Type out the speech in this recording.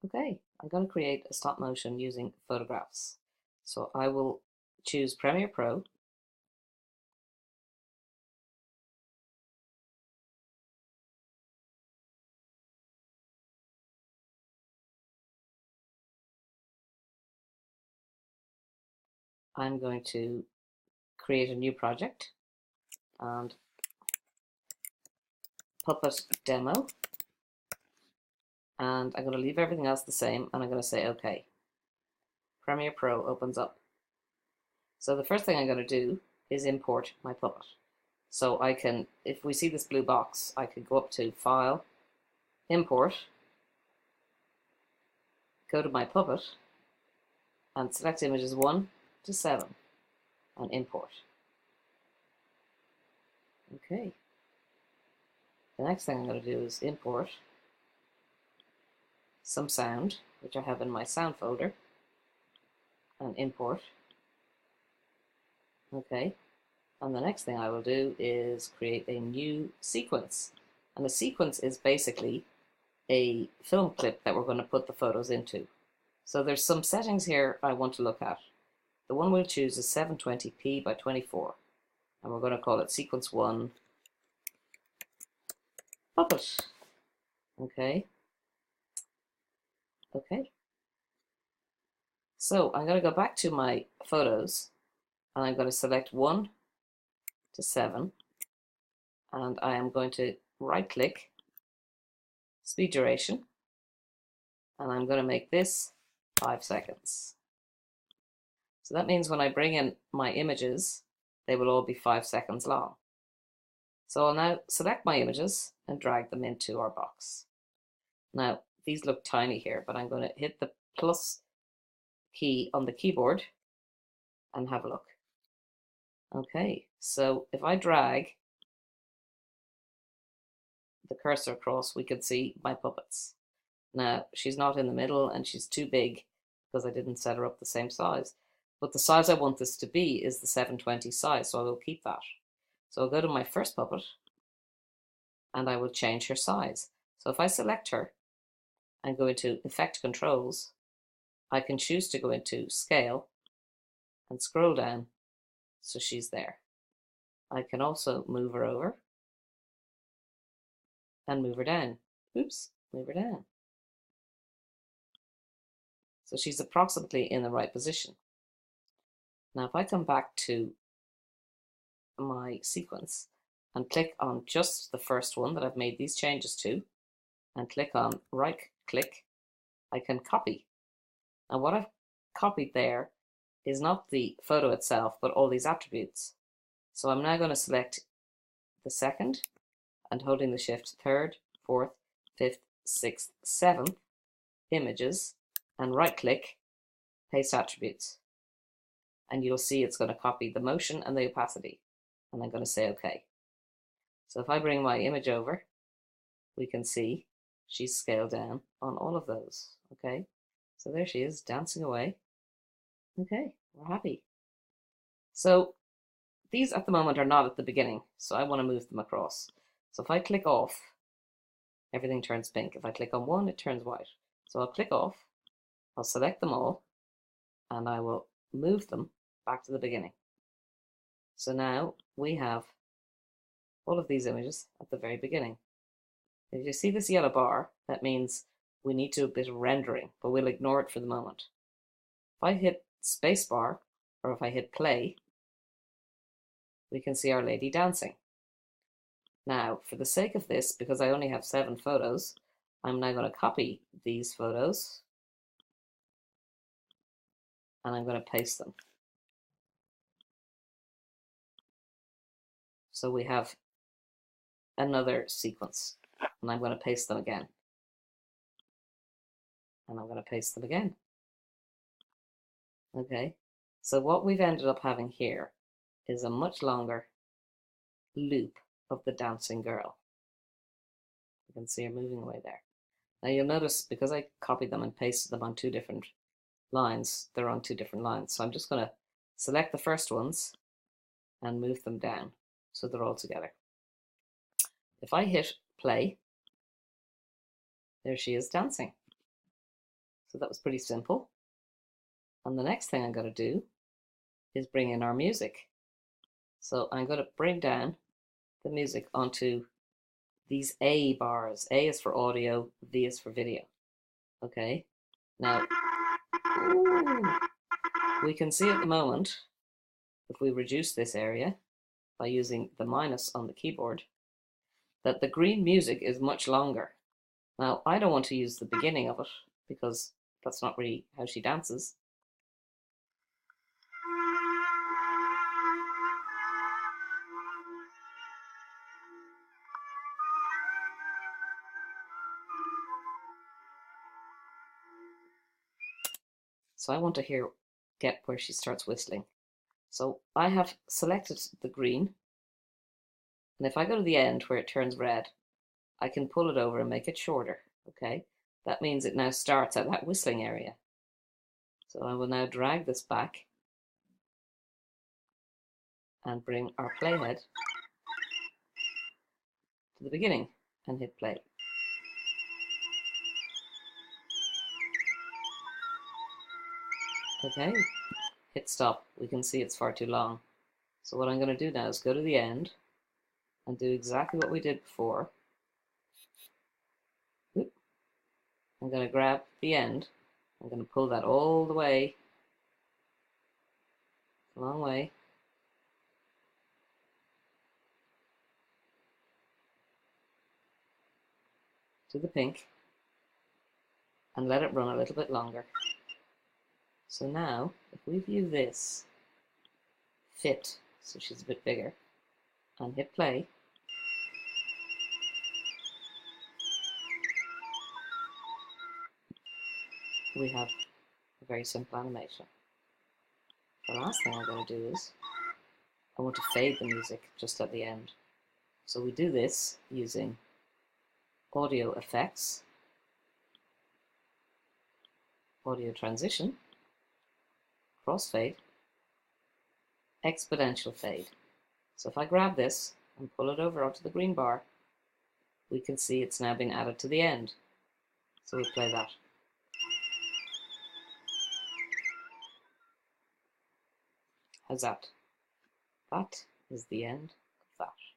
Okay, I'm going to create a stop motion using photographs. So I will choose Premiere Pro. I'm going to create a new project and Puppet Demo. And I'm going to leave everything else the same and I'm going to say OK. Premiere Pro opens up. So the first thing I'm going to do is import my puppet. So I can, if we see this blue box, I could go up to File, Import, go to my puppet and select images 1 to 7 and import. Okay. The next thing I'm going to do is import some sound, which I have in my sound folder, and import. Okay. And the next thing I will do is create a new sequence. And a sequence is basically a film clip that we're going to put the photos into. So there's some settings here I want to look at. The one we'll choose is 720p by 24. And we're going to call it sequence 1 puppet. Okay. Okay. So I'm going to go back to my photos and I'm going to select 1 to 7 and I am going to right click, speed duration, and I'm going to make this 5 seconds. So that means when I bring in my images, they will all be 5 seconds long. So I'll now select my images and drag them into our box. Now, these look tiny here, but I'm going to hit the plus key on the keyboard and have a look. Okay, so if I drag the cursor across, we can see my puppets. Now, she's not in the middle and she's too big because I didn't set her up the same size. But the size I want this to be is the 720 size, so I will keep that. So I'll go to my first puppet and I will change her size. So if I select her and go into Effect Controls, I can choose to go into Scale and scroll down so she's there. I can also move her over and move her down. Oops, move her down. So she's approximately in the right position. Now if I come back to my sequence and click on just the first one that I've made these changes to and click on right click, I can copy. And what I've copied there is not the photo itself, but all these attributes. So I'm now going to select the second and holding the shift third, fourth, fifth, sixth, seventh images and right click, paste attributes. And you'll see it's going to copy the motion and the opacity. And I'm going to say OK. So if I bring my image over, we can see she's scaled down on all of those. Okay, so there she is dancing away. Okay, we're happy. So these at the moment are not at the beginning, so I want to move them across. So if I click off, everything turns pink. If I click on one, it turns white. So I'll click off, I'll select them all, and I will move them back to the beginning. So now we have all of these images at the very beginning. If you see this yellow bar, that means we need to do a bit of rendering, but we'll ignore it for the moment. If I hit spacebar, or if I hit play, we can see our lady dancing. Now, for the sake of this, because I only have 7 photos, I'm now going to copy these photos and I'm going to paste them. So we have another sequence and I'm going to paste them again. And I'm going to paste them again. Okay, so what we've ended up having here is a much longer loop of the dancing girl. You can see her moving away there. Now you'll notice because I copied them and pasted them on 2 different lines, they're on 2 different lines. So I'm just going to select the first ones and move them down so they're all together. If I hit play, there she is dancing. So that was pretty simple. And the next thing I'm going to do is bring in our music. So I'm going to bring down the music onto these A bars. A is for audio, V is for video. Okay, now we can see at the moment, if we reduce this area by using the minus on the keyboard, that the green music is much longer. Now, I don't want to use the beginning of it because that's not really how she dances. So I want to get where she starts whistling. So I have selected the green, and if I go to the end where it turns red, I can pull it over and make it shorter. Okay, that means it now starts at that whistling area. So I will now drag this back and bring our playhead to the beginning and hit play. Okay, hit stop. We can see it's far too long. So what I'm going to do now is go to the end and do exactly what we did before. I'm going to grab the end. I'm going to pull that all the way, a long way, to the pink, and let it run a little bit longer. So now, if we view this fit, so she's a bit bigger, and hit play, we have a very simple animation. The last thing I'm going to do is I want to fade the music just at the end. So we do this using audio effects, audio transition, crossfade, exponential fade. So if I grab this and pull it over onto the green bar, we can see it's now been added to the end. So we play that. How's that? That is the end of that.